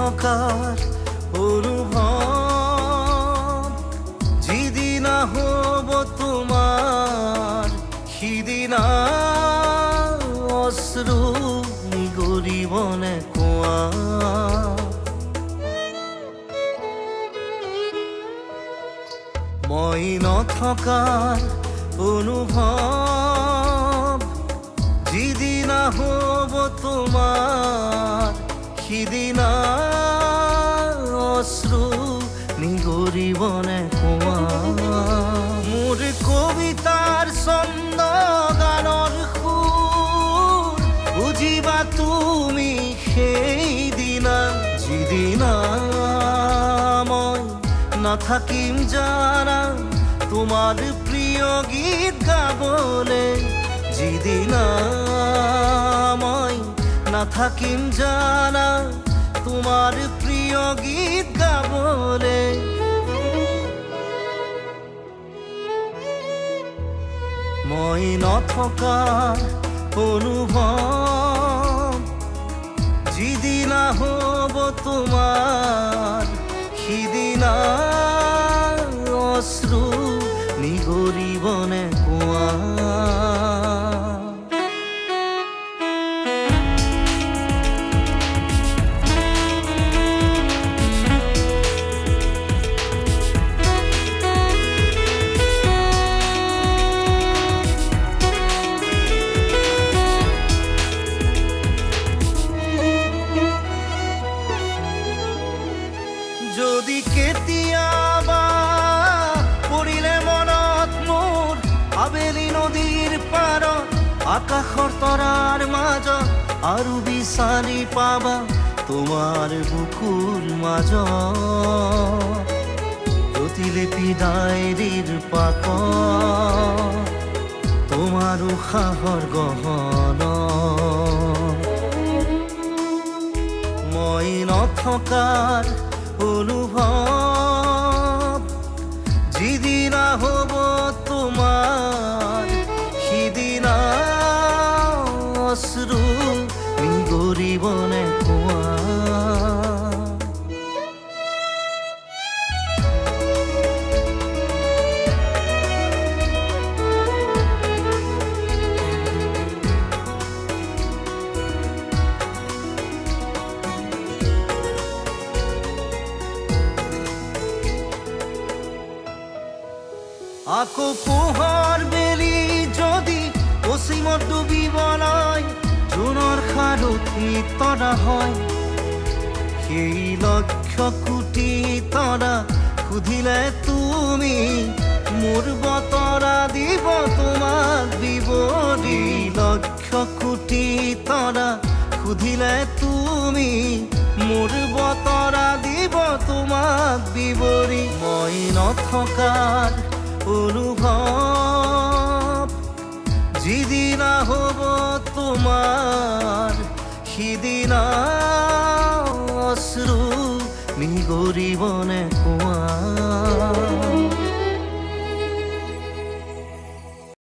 নথকাৰ অনুভৱ যিদিনা হ'ব তোমাৰ সিদিনা অশ্ৰু নিগৰিবনে কোৱা মই নথকাৰ অনুভৱ যিদিনা হ'ব তোমাৰ সিদিনা অশ্ৰু নিগৰিবনে কোৱা মোৰ কবিতাৰ ছন্দ গানৰ সুৰ বুজিবা তুমি সেইদিনা যিদিনা মই নাথাকিম জানা তোমাৰ প্ৰিয় গীত গাবলে যিদিনা মই নাথাকিম জানা তোমাৰ প্ৰিয় গীত গাবলে মই নথকাৰ অনুভৱ যিদিনা হ'ব তোমাৰ সিদিনা অশ্ৰু নিগৰিবনে কোৱা যদি কেতিয়াবা পৰিলে মনত মোৰ আবেলি নদীৰ পাৰত আকাশৰ তৰাৰ মাজত আৰু বিচাৰি পাবা তোমাৰ বুকুৰ মাজত প্ৰতিলিপি ডায়েৰীৰ পাতত তোমাৰ উশাহৰ গহনা মই নথকাৰ অনুভৱ যিদিনা হ'ব তোমাৰ সিদিনা অশ্ৰু নিগৰিবনে কোৱা আকৌ পোহৰ বেলি যদি পশ্চিমত ডুবিবলৈ জোনৰ সাৰথি তৰা হয় সেই লক্ষ কোটি তৰা সুধিলে তুমি মোৰ বতৰা দিব তোমাক বিৱৰি লক্ষ কোটি তৰা সুধিলে তুমি মোৰ বতৰা দিব তোমাক বিৱৰি মই নথকাৰ অনুভৱ যিদিনা হ'ব তোমাৰ সিদিনা অশ্ৰু নিগৰিবনে কোৱা